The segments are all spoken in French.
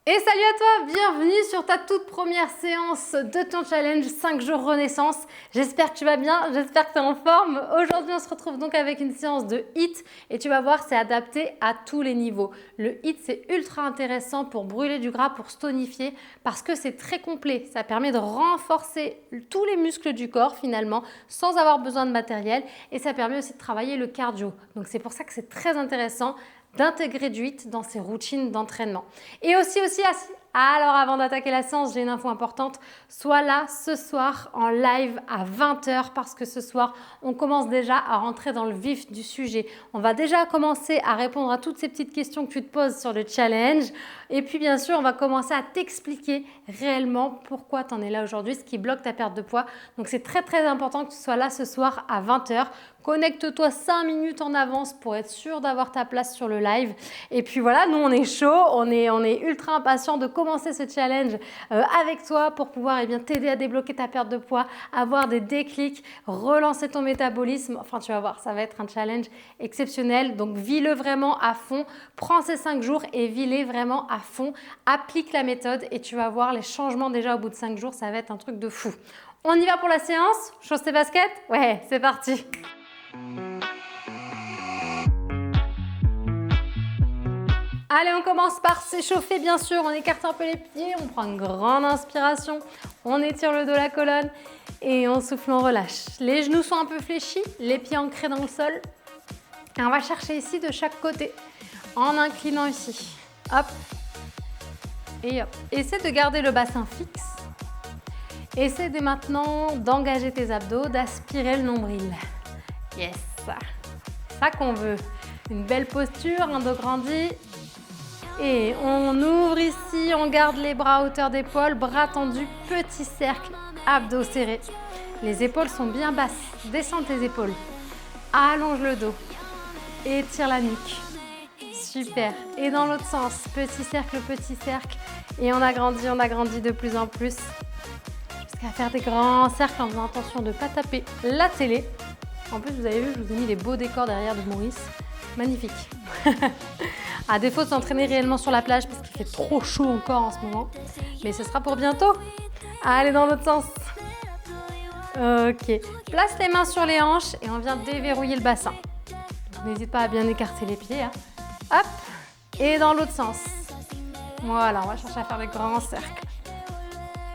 Et salut à toi, bienvenue sur ta toute première séance de ton challenge 5 jours renaissance. J'espère que tu vas bien, j'espère que tu es en forme. Aujourd'hui, on se retrouve donc avec une séance de HIIT et tu vas voir, c'est adapté à tous les niveaux. Le HIIT, c'est ultra intéressant pour brûler du gras, pour se tonifier parce que c'est très complet. Ça permet de renforcer tous les muscles du corps finalement sans avoir besoin de matériel et ça permet aussi de travailler le cardio. Donc c'est pour ça que c'est très intéressant d'intégrer du HIIT dans ses routines d'entraînement. Et aussi, alors avant d'attaquer la séance, j'ai une info importante. Sois là ce soir en live à 20 h parce que ce soir, on commence déjà à rentrer dans le vif du sujet. On va déjà commencer à répondre à toutes ces petites questions que tu te poses sur le challenge. Et puis bien sûr, on va commencer à t'expliquer réellement pourquoi tu en es là aujourd'hui, ce qui bloque ta perte de poids. Donc c'est très important que tu sois là ce soir à 20 h. Connecte-toi 5 minutes en avance pour être sûr d'avoir ta place sur le live. Et puis voilà, nous on est chaud, on est ultra impatient de commencer ce challenge avec toi pour pouvoir t'aider à débloquer ta perte de poids, avoir des déclics, relancer ton métabolisme. Enfin tu vas voir, ça va être un challenge exceptionnel. Donc vis-le vraiment à fond, prends ces 5 jours et vis-les vraiment à fond. Applique la méthode et tu vas voir les changements déjà au bout de 5 jours, ça va être un truc de fou. On y va pour la séance? Chausse tes baskets? Ouais, c'est parti! Allez, on commence par s'échauffer bien sûr, on écarte un peu les pieds, on prend une grande inspiration, on étire le dos, la colonne et on souffle, on relâche. Les genoux sont un peu fléchis, les pieds ancrés dans le sol. Et on va chercher ici de chaque côté, en inclinant ici. Hop et hop. Essaie de garder le bassin fixe. Essaie de maintenant d'engager tes abdos, d'aspirer le nombril. Yes, c'est ça qu'on veut. Une belle posture, un dos grandi. Et on ouvre ici, on garde les bras à hauteur d'épaule, bras tendus, petit cercle, abdos serrés. Les épaules sont bien basses, descends tes épaules. Allonge le dos, étire la nuque. Super. Et dans l'autre sens, petit cercle, et on agrandit de plus en plus. Jusqu'à faire des grands cercles en faisant attention de ne pas taper la télé. En plus, vous avez vu, je vous ai mis les beaux décors derrière de Maurice. Magnifique. À défaut de s'entraîner réellement sur la plage parce qu'il fait trop chaud encore en ce moment. Mais ce sera pour bientôt. Allez, dans l'autre sens. Ok. Place les mains sur les hanches et on vient déverrouiller le bassin. N'hésite pas à bien écarter les pieds. Hein. Hop. Et dans l'autre sens. Voilà, on va chercher à faire des grands cercles.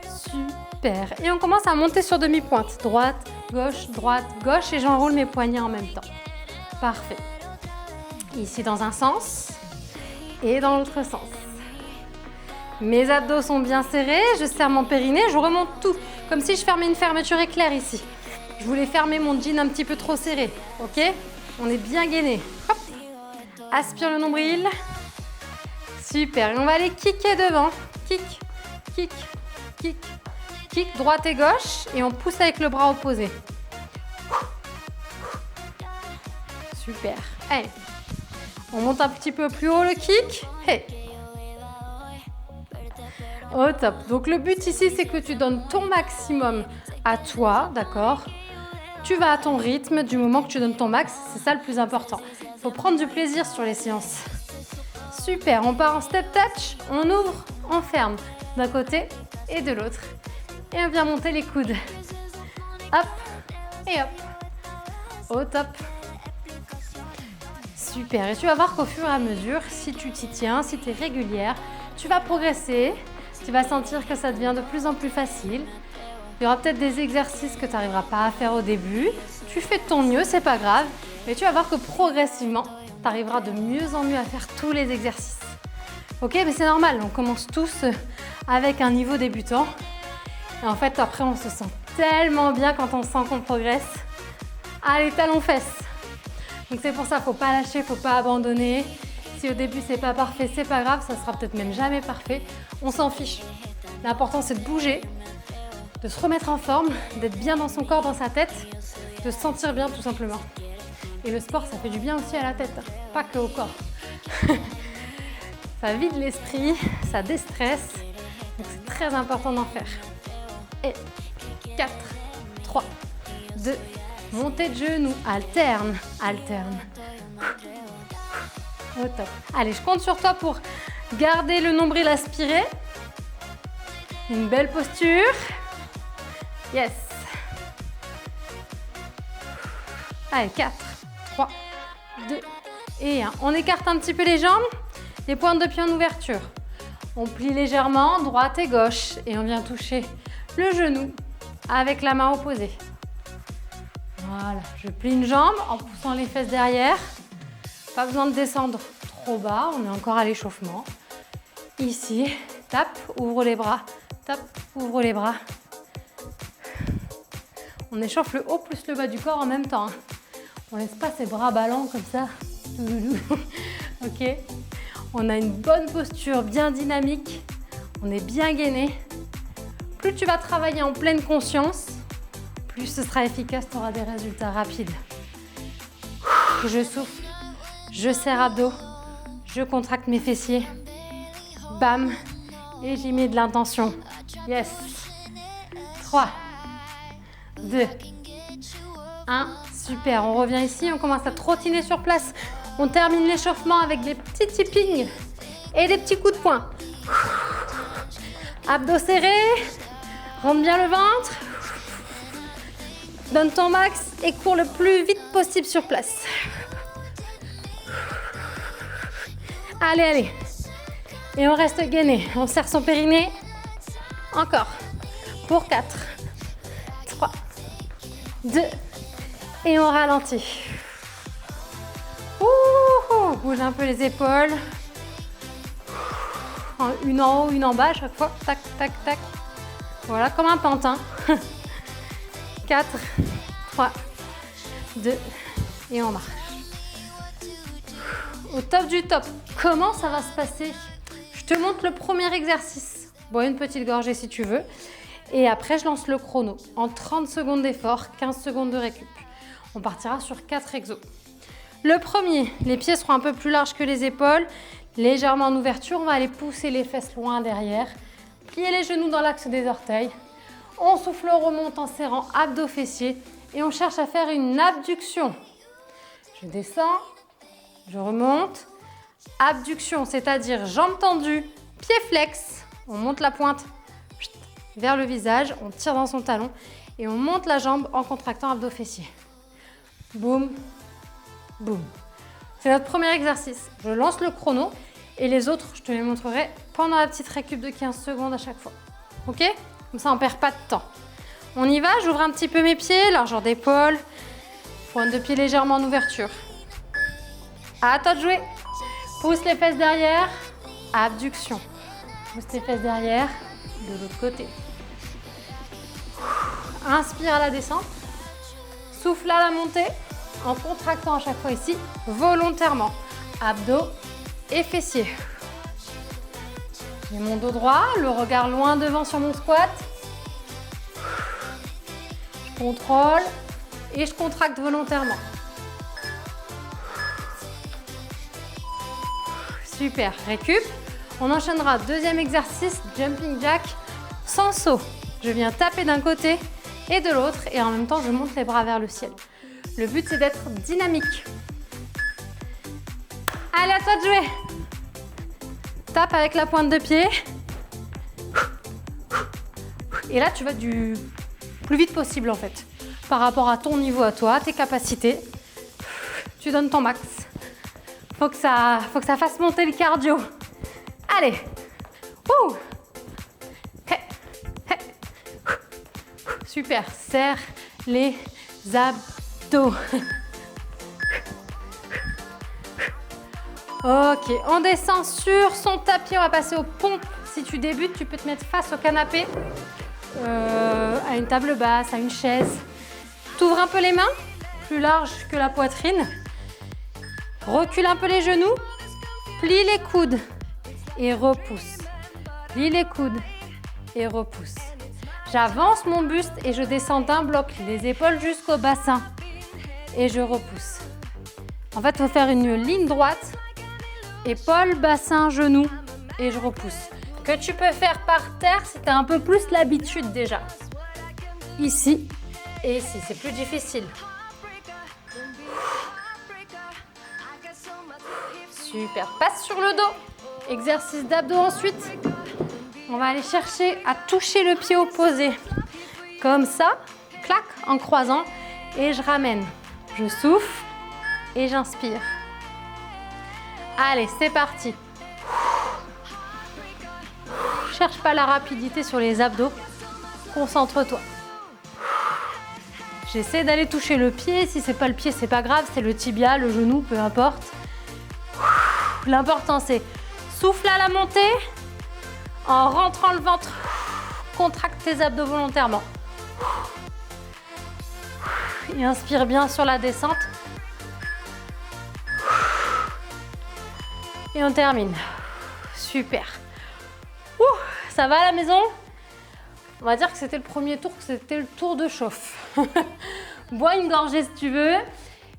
Super. Et on commence à monter sur demi-pointe. Droite, gauche et j'enroule mes poignets en même temps. Parfait. Ici dans un sens et dans l'autre sens. Mes abdos sont bien serrés, je serre mon périnée, je remonte tout. Comme si je fermais une fermeture éclair ici. Je voulais fermer mon jean un petit peu trop serré. Ok? On est bien gainé. Hop. Aspire le nombril. Super. Et on va aller kicker devant. Kick, kick, kick, kick, droite et gauche. Et on pousse avec le bras opposé. Super. Allez. On monte un petit peu plus haut le kick. Hey. Au top. Donc le but ici, c'est que tu donnes ton maximum à toi, d'accord? Tu vas à ton rythme du moment que tu donnes ton max. C'est ça le plus important. Il faut prendre du plaisir sur les séances. Super. On part en step touch. On ouvre, on ferme d'un côté et de l'autre. Et on vient monter les coudes. Hop et hop. Au top. Super, et tu vas voir qu'au fur et à mesure, si tu t'y tiens, si tu es régulière, tu vas progresser, tu vas sentir que ça devient de plus en plus facile. Il y aura peut-être des exercices que tu n'arriveras pas à faire au début. Tu fais de ton mieux, c'est pas grave, mais tu vas voir que progressivement, tu arriveras de mieux en mieux à faire tous les exercices. Ok, mais c'est normal, on commence tous avec un niveau débutant. Et en fait, après, on se sent tellement bien quand on sent qu'on progresse. Allez, talons-fesses. Donc c'est pour ça, faut pas lâcher, faut pas abandonner. Si au début c'est pas parfait, c'est pas grave, ça sera peut-être même jamais parfait. On s'en fiche. L'important c'est de bouger, de se remettre en forme, d'être bien dans son corps, dans sa tête, de se sentir bien tout simplement. Et le sport, ça fait du bien aussi à la tête, pas que au corps. Ça vide l'esprit, ça déstresse. Donc c'est très important d'en faire. Et 4, 3, 2, montée de genoux, alterne. Au top. Allez, je compte sur toi pour Gardez le nombril aspiré. Une belle posture. Yes. Allez, 4, 3, 2 et 1. On écarte un petit peu les jambes, les pointes de pied en ouverture. On plie légèrement droite et gauche et on vient toucher le genou avec la main opposée. Voilà, je plie une jambe en poussant les fesses derrière. Pas besoin de descendre trop bas, on est encore à l'échauffement. Ici, tape, ouvre les bras, tape, ouvre les bras. On échauffe le haut plus le bas du corps en même temps. On laisse pas ses bras ballants comme ça. Ok. On a une bonne posture, bien dynamique. On est bien gainé. Plus tu vas travailler en pleine conscience, plus ce sera efficace, tu auras des résultats rapides. Je souffle, je serre abdos, je contracte mes fessiers. Bam. Et j'y mets de l'intention. Yes. 3, 2, 1. Super. On revient ici, on commence à trottiner sur place. On termine l'échauffement avec des petits tippings et des petits coups de poing. Abdos serrés. Rentre bien le ventre. Donne ton max et cours le plus vite possible sur place. Allez, allez. Et on reste gainé. On serre son périnée. Encore. Pour 4, 3, 2. Et on ralentit. Ouh, bouge un peu les épaules. Une en haut, une en bas à chaque fois. Tac, tac, tac. Voilà, comme un pantin. 4, 3, 2. Et on marche. Au top du top. Comment ça va se passer? Je te montre le premier exercice. Bois une petite gorgée si tu veux. Et après, je lance le chrono. En 30 secondes d'effort, 15 secondes de récup. On partira sur 4 exos. Le premier, les pieds seront un peu plus larges que les épaules. Légèrement en ouverture, on va aller pousser les fesses loin derrière. Plier les genoux dans l'axe des orteils. On souffle, on remonte en serrant abdos fessiers. Et on cherche à faire une abduction. Je descends, je remonte. Abduction, c'est-à-dire jambes tendues, pieds flex. On monte la pointe vers le visage, on tire dans son talon et on monte la jambe en contractant abdos fessiers. Boum, boum. C'est notre premier exercice. Je lance le chrono et les autres, je te les montrerai pendant la petite récup de 15 secondes à chaque fois. Ok? Comme ça, on ne perd pas de temps. On y va, j'ouvre un petit peu mes pieds, largeur d'épaule, pointe de pied légèrement en ouverture. À toi de jouer. Pousse les fesses derrière, abduction. Pousse les fesses derrière, de l'autre côté. Inspire à la descente. Souffle à la montée, en contractant à chaque fois ici, volontairement. Abdos et fessiers. J'ai mon dos droit, le regard loin devant sur mon squat. Je contrôle et je contracte volontairement. Super, récup. On enchaînera deuxième exercice, jumping jack sans saut. Je viens taper d'un côté et de l'autre et en même temps je monte les bras vers le ciel. Le but c'est d'être dynamique. Allez, à toi de jouer. Tape avec la pointe de pied. Et là tu vas du plus vite possible en fait. Par rapport à ton niveau à toi, tes capacités. Tu donnes ton max. Faut que ça fasse monter le cardio. Allez. Ouh. Hey. Hey. Super. Serre les abdos. Ok. On descend sur son tapis. On va passer aux pompes. Si tu débutes, tu peux te mettre face au canapé, à une table basse, à une chaise. T'ouvres un peu les mains, plus large que la poitrine. Recule un peu les genoux, plie les coudes et repousse. Plie les coudes et repousse. J'avance mon buste et je descends d'un bloc, les épaules jusqu'au bassin. Et je repousse. En fait, il faut faire une ligne droite, épaules, bassin, genoux et je repousse. Que tu peux faire par terre si tu as un peu plus l'habitude déjà. Ici et ici, c'est plus difficile. Super, passe sur le dos. Exercice d'abdos ensuite. On va aller chercher à toucher le pied opposé. Comme ça, clac, en croisant. Et je ramène. Je souffle et j'inspire. Allez, c'est parti. Cherche pas la rapidité sur les abdos. Concentre-toi. J'essaie d'aller toucher le pied. Si c'est pas le pied, c'est pas grave. C'est le tibia, le genou, peu importe. L'important, c'est souffle à la montée. En rentrant le ventre, contracte tes abdos volontairement. Et inspire bien sur la descente. Et on termine. Super. Ça va à la maison? On va dire que c'était le premier tour, que c'était le tour de chauffe. Bois une gorgée si tu veux.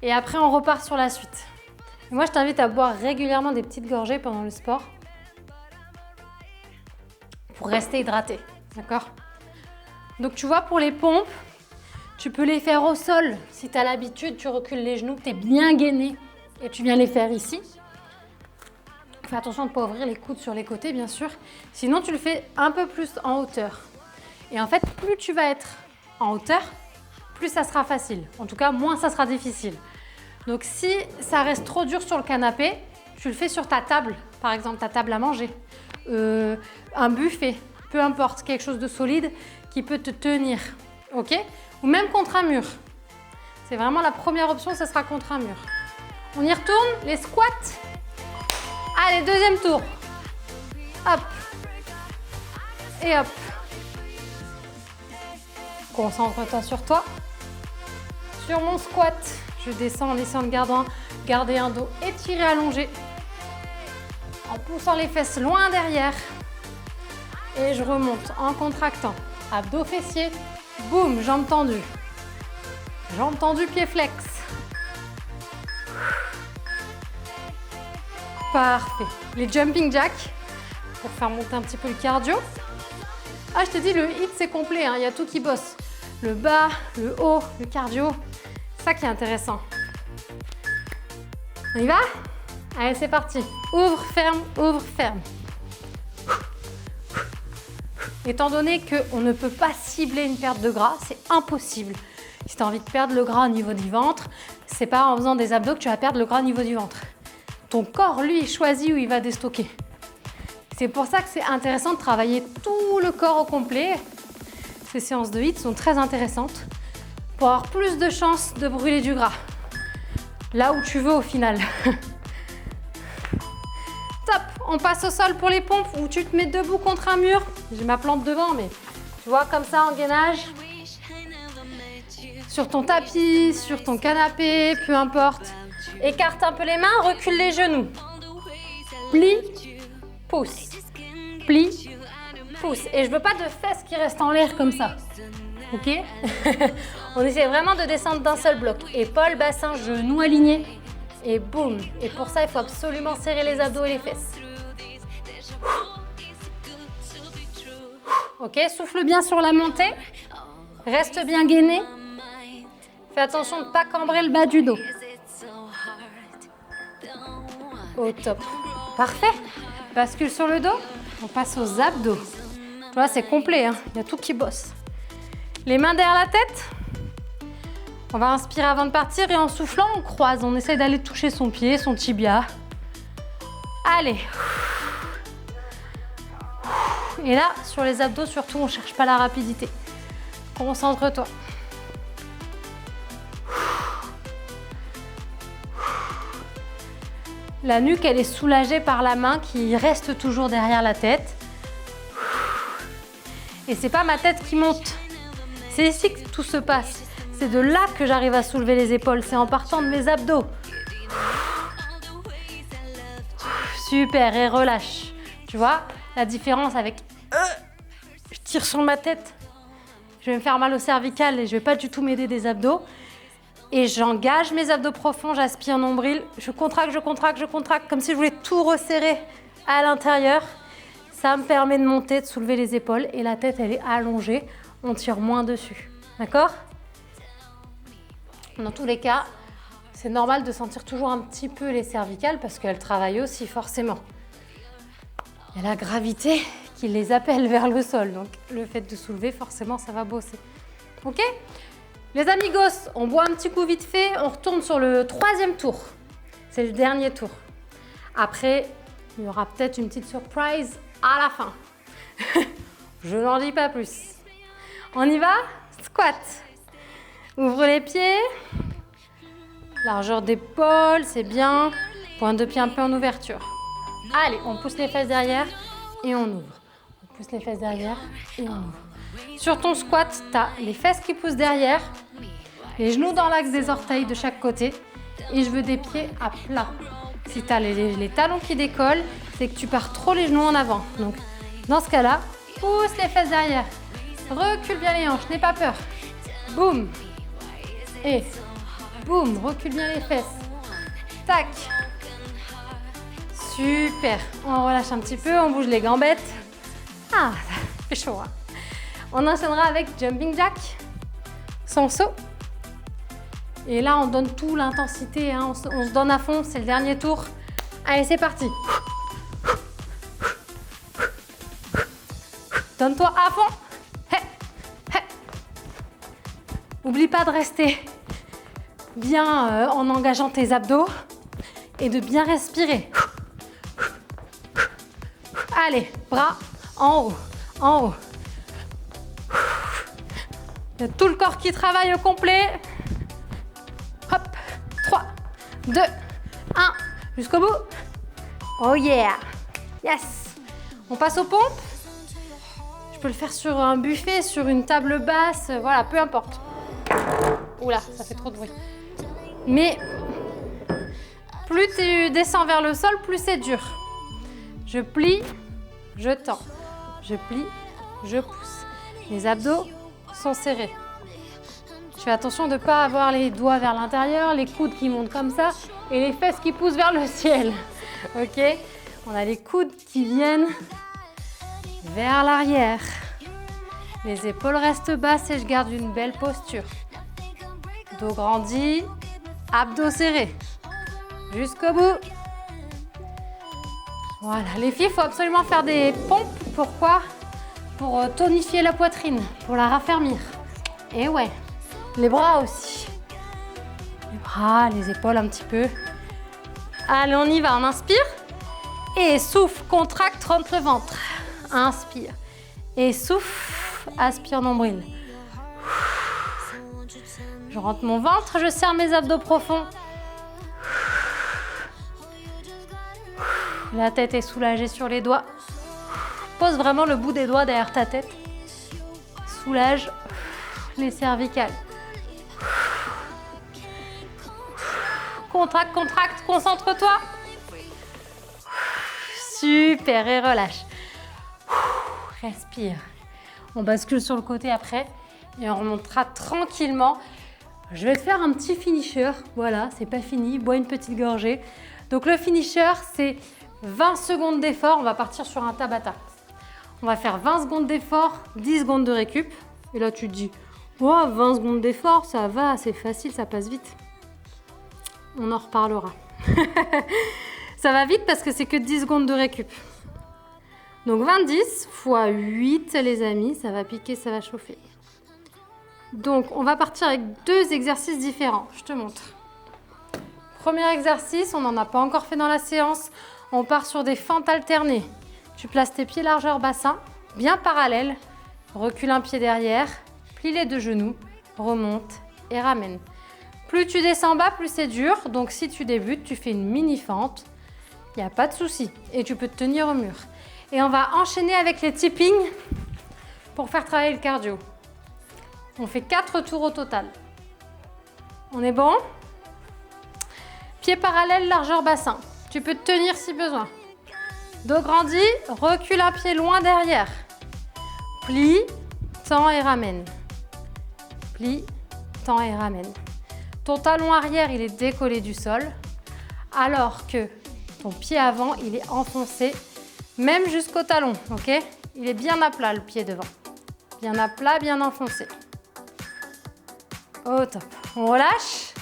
Et après, on repart sur la suite. Et moi, je t'invite à boire régulièrement des petites gorgées pendant le sport. Pour rester hydraté. D'accord? Donc, tu vois, pour les pompes, tu peux les faire au sol. Si tu as l'habitude, tu recules les genoux, tu es bien gainé. Et tu viens les faire ici. Fais attention de ne pas ouvrir les coudes sur les côtés, bien sûr. Sinon, tu le fais un peu plus en hauteur. Et en fait, plus tu vas être en hauteur, plus ça sera facile. En tout cas, moins ça sera difficile. Donc, si ça reste trop dur sur le canapé, tu le fais sur ta table. Par exemple, ta table à manger. Un buffet, peu importe. Quelque chose de solide qui peut te tenir. OK? Ou même contre un mur. C'est vraiment la première option, ça sera contre un mur. On y retourne, les squats. Allez, deuxième tour. Hop. Et hop. Concentre-toi sur toi. Sur mon squat, je descends en essayant de garder un dos étiré, allongé. En poussant les fesses loin derrière. Et je remonte en contractant. Abdos fessiers. Boum, jambes tendues. Jambes tendues, pieds flex. Parfait. Les jumping jacks, pour faire monter un petit peu le cardio. Ah, je te dis, le HIIT, c'est complet, hein. Il y a tout qui bosse. Le bas, le haut, le cardio. C'est ça qui est intéressant. On y va? Allez, c'est parti. Ouvre, ferme, ouvre, ferme. Étant donné qu'on ne peut pas cibler une perte de gras, c'est impossible. Si tu as envie de perdre le gras au niveau du ventre, c'est pas en faisant des abdos que tu vas perdre le gras au niveau du ventre. Ton corps, lui, il choisit où il va déstocker. C'est pour ça que c'est intéressant de travailler tout le corps au complet. Ces séances de HIIT sont très intéressantes pour avoir plus de chances de brûler du gras. Là où tu veux au final. Top, on passe au sol pour les pompes où tu te mets debout contre un mur. J'ai ma plante devant, mais tu vois, comme ça en gainage. Sur ton tapis, sur ton canapé, peu importe. Écarte un peu les mains, recule les genoux. Plie, pousse. Plie, pousse. Et je veux pas de fesses qui restent en l'air comme ça. Ok? On essaie vraiment de descendre d'un seul bloc. Épaules, bassin, genoux alignés. Et boum. Et pour ça, il faut absolument serrer les abdos et les fesses. Ok, souffle bien sur la montée. Reste bien gainé. Fais attention de ne pas cambrer le bas du dos. Au top. Parfait. Bascule sur le dos. On passe aux abdos. Tu vois, c'est complet, hein. Il y a tout qui bosse. Les mains derrière la tête. On va inspirer avant de partir et en soufflant, on croise. On essaie d'aller toucher son pied, son tibia. Allez. Et là, sur les abdos, surtout, on ne cherche pas la rapidité. Concentre-toi. La nuque, elle est soulagée par la main qui reste toujours derrière la tête. Et c'est pas ma tête qui monte. C'est ici que tout se passe. C'est de là que j'arrive à soulever les épaules. C'est en partant de mes abdos. Super, et relâche. Tu vois la différence avec... je tire sur ma tête. Je vais me faire mal au cervical et je vais pas du tout m'aider des abdos. Et j'engage mes abdos profonds, j'aspire nombril. Je contracte, je contracte, je contracte, comme si je voulais tout resserrer à l'intérieur. Ça me permet de monter, de soulever les épaules. Et la tête, elle est allongée. On tire moins dessus. D'accord? Dans tous les cas, c'est normal de sentir toujours un petit peu les cervicales parce qu'elles travaillent aussi forcément. Il y a la gravité qui les appelle vers le sol. Donc le fait de soulever, forcément, ça va bosser. Ok? Les amigos, on boit un petit coup vite fait. On retourne sur le 3e tour. C'est le dernier tour. Après, il y aura peut-être une petite surprise à la fin. Je n'en dis pas plus. On y va? Squat. Ouvre les pieds. Largeur d'épaule, c'est bien. Pointe de pied un peu en ouverture. Allez, on pousse les fesses derrière et on ouvre. On pousse les fesses derrière et on ouvre. Sur ton squat, tu as les fesses qui poussent derrière, les genoux dans l'axe des orteils de chaque côté et je veux des pieds à plat. Si tu as les talons qui décollent, c'est que tu pars trop les genoux en avant. Donc, dans ce cas-là, pousse les fesses derrière. Recule bien les hanches, n'aie pas peur. Boum. Et boum, recule bien les fesses. Tac. Super. On relâche un petit peu, on bouge les gambettes. Ah, ça fait chaud. Hein. On enchaînera avec jumping jack, sans saut. Et là, on donne tout l'intensité, hein. On se donne à fond, c'est le dernier tour. Allez, c'est parti. Donne-toi à fond. Hey, hey. Oublie pas de rester bien en engageant tes abdos et de bien respirer. Allez, bras en haut, en haut. Il y a tout le corps qui travaille au complet. Hop, 3, 2, 1, jusqu'au bout. Oh yeah, yes. On passe aux pompes. Je peux le faire sur un buffet, sur une table basse, voilà, peu importe. Oula, ça fait trop de bruit. Mais plus tu descends vers le sol, plus c'est dur. Je plie, je tends. Je plie, je pousse. Les abdos sont serrés. Je fais attention de ne pas avoir les doigts vers l'intérieur, les coudes qui montent comme ça et les fesses qui poussent vers le ciel. Ok? On a les coudes qui viennent vers l'arrière. Les épaules restent basses et je garde une belle posture. Dos grandi, abdos serrés. Jusqu'au bout. Voilà, les filles, il faut absolument faire des pompes. Pourquoi? Pour tonifier la poitrine, pour la raffermir. Et ouais, les bras aussi. Les bras, les épaules un petit peu. Allez, on y va, on inspire. Et souffle, contracte, rentre le ventre. Inspire. Et souffle, aspire nombril. Je rentre mon ventre, je serre mes abdos profonds. La tête est soulagée sur les doigts. Pose vraiment le bout des doigts derrière ta tête. Soulage les cervicales. Contracte, contracte, concentre-toi. Super, et relâche. Respire. On bascule sur le côté après et on remontera tranquillement. Je vais te faire un petit finisher. Voilà, c'est pas fini. Bois une petite gorgée. Donc le finisher, c'est 20 secondes d'effort. On va partir sur un Tabata. On va faire 20 secondes d'effort, 10 secondes de récup. Et là, tu te dis, oh, 20 secondes d'effort, ça va, c'est facile, ça passe vite. On en reparlera. Ça va vite parce que c'est que 10 secondes de récup. Donc 20-10 x 8, les amis, ça va piquer, ça va chauffer. Donc, on va partir avec 2 exercices différents. Je te montre. Premier exercice, on n'en a pas encore fait dans la séance. On part sur des fentes alternées. Tu places tes pieds largeur bassin, bien parallèles. Recule un pied derrière, plie les 2 genoux, remonte et ramène. Plus tu descends bas, plus c'est dur. Donc, si tu débutes, tu fais une mini fente. Il n'y a pas de souci. Et tu peux te tenir au mur. Et on va enchaîner avec les tippings pour faire travailler le cardio. On fait 4 tours au total. On est bon? Pieds parallèles, largeur bassin. Tu peux te tenir si besoin. Dos grandi, recule un pied loin derrière. Plie, tends et ramène. Plie, tends et ramène. Ton talon arrière, il est décollé du sol, alors que ton pied avant, il est enfoncé, même jusqu'au talon, ok? Il est bien à plat, le pied devant. Bien à plat, bien enfoncé. Au top. On relâche.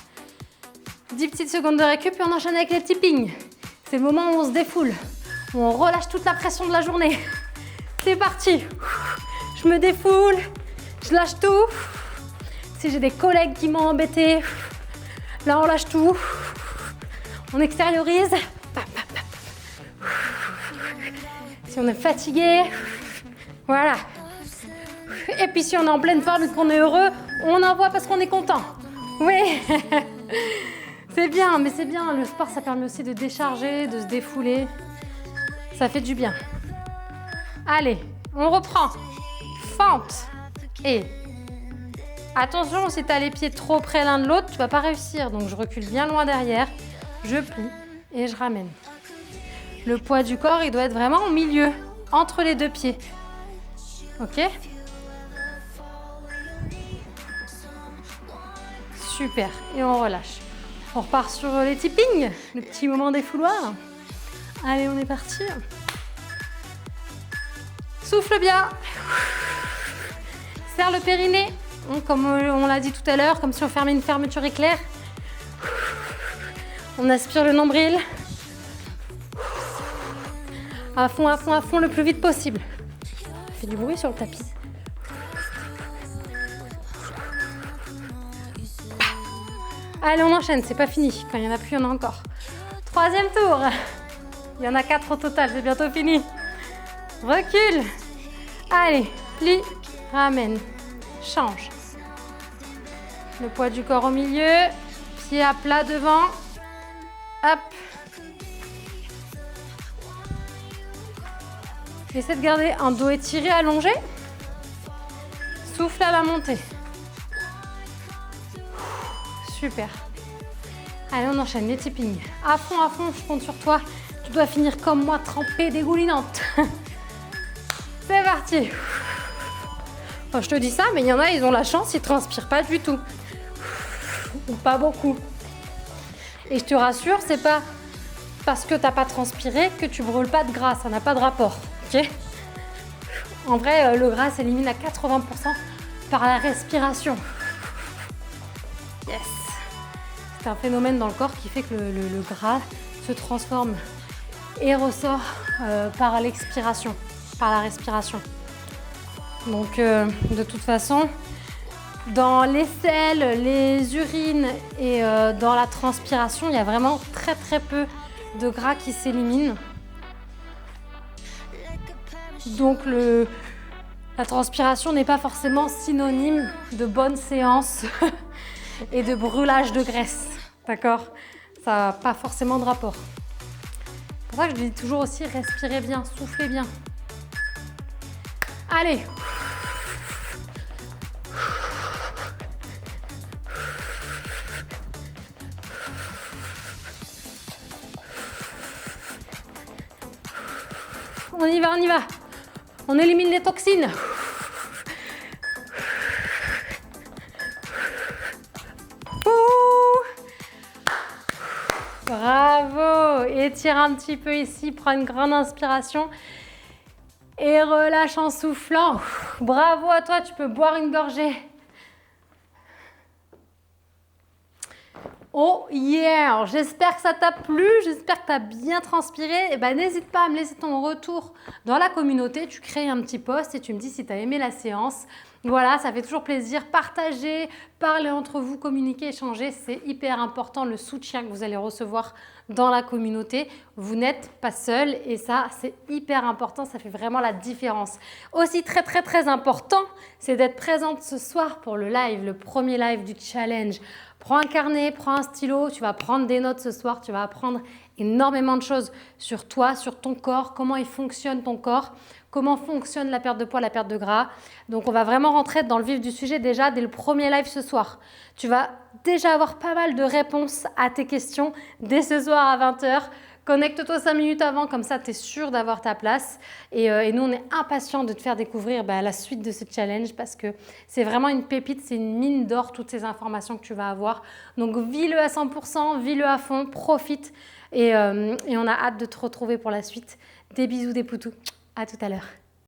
10 petites secondes de récup et on enchaîne avec les tippings. C'est le moment où on se défoule. où on relâche toute la pression de la journée. C'est parti. Je me défoule, je lâche tout. Si j'ai des collègues qui m'ont embêté, là on lâche tout. On extériorise. Si on est fatigué, voilà. Et puis si on est en pleine forme et qu'on est heureux, on envoie parce qu'on est content. Oui. C'est bien, mais c'est bien. Le sport, ça permet aussi de décharger, de se défouler. Ça fait du bien. Allez, on reprend. Fente. Et attention, si tu as les pieds trop près l'un de l'autre, tu vas pas réussir. Donc je recule bien loin derrière, je plie et je ramène. Le poids du corps, il doit être vraiment au milieu, entre les deux pieds. Ok? Super. Et on relâche. On repart sur les tippings, le petit moment défouloir. Allez, on est parti. Souffle bien. Serre le périnée, comme on l'a dit tout à l'heure, comme si on fermait une fermeture éclair. On aspire le nombril. À fond, à fond, à fond, le plus vite possible. Ça fait du bruit sur le tapis. Allez, on enchaîne, c'est pas fini. Quand il n'y en a plus, il y en a encore. Troisième tour. Il y en a 4 au total, c'est bientôt fini. Recule. Allez, plie, ramène, change. Le poids du corps au milieu, pied à plat devant. Hop. Essaie de garder un dos étiré, allongé. Souffle à la montée. Super. Allez, on enchaîne les tippings. À fond, je compte sur toi. Tu dois finir comme moi, trempée, dégoulinante. C'est parti. Enfin, je te dis ça, mais il y en a, ils ont la chance, ils ne transpirent pas du tout. Ou pas beaucoup. Et je te rassure, c'est pas parce que tu n'as pas transpiré que tu brûles pas de gras. Ça n'a pas de rapport. Ok ? En vrai, le gras s'élimine à 80% par la respiration. Yes. C'est un phénomène dans le corps qui fait que le gras se transforme et ressort par l'expiration, par la respiration. Donc, de toute façon, dans les selles, les urines et dans la transpiration, il y a vraiment très très peu de gras qui s'éliminent. Donc, la transpiration n'est pas forcément synonyme de bonne séance et de brûlage de graisse. D'accord ? Ça n'a pas forcément de rapport. C'est pour ça que je dis toujours aussi, respirez bien, soufflez bien. Allez. On y va, on y va. On élimine les toxines. Bravo. Étire un petit peu ici, prends une grande inspiration et relâche en soufflant. Bravo à toi, tu peux boire une gorgée. Oh yeah! J'espère que ça t'a plu, j'espère que tu as bien transpiré. Et ben, n'hésite pas à me laisser ton retour dans la communauté. Tu crées un petit post et tu me dis si tu as aimé la séance. Voilà, ça fait toujours plaisir. Partagez, parlez entre vous, communiquez, échangez. C'est hyper important le soutien que vous allez recevoir dans la communauté. Vous n'êtes pas seul et ça, c'est hyper important. Ça fait vraiment la différence. Aussi très, très, très important, c'est d'être présente ce soir pour le live, le premier live du challenge. Prends un carnet, prends un stylo, tu vas prendre des notes ce soir, tu vas apprendre énormément de choses sur toi, sur ton corps, comment il fonctionne ton corps, comment fonctionne la perte de poids, la perte de gras. Donc, on va vraiment rentrer dans le vif du sujet déjà dès le premier live ce soir. Tu vas déjà avoir pas mal de réponses à tes questions dès ce soir à 20h. Connecte-toi 5 minutes avant, comme ça tu es sûr d'avoir ta place. Et nous, on est impatients de te faire découvrir la suite de ce challenge parce que c'est vraiment une pépite, c'est une mine d'or, toutes ces informations que tu vas avoir. Donc, vis-le à 100%, vis-le à fond, profite. Et on a hâte de te retrouver pour la suite. Des bisous, des poutous. À tout à l'heure.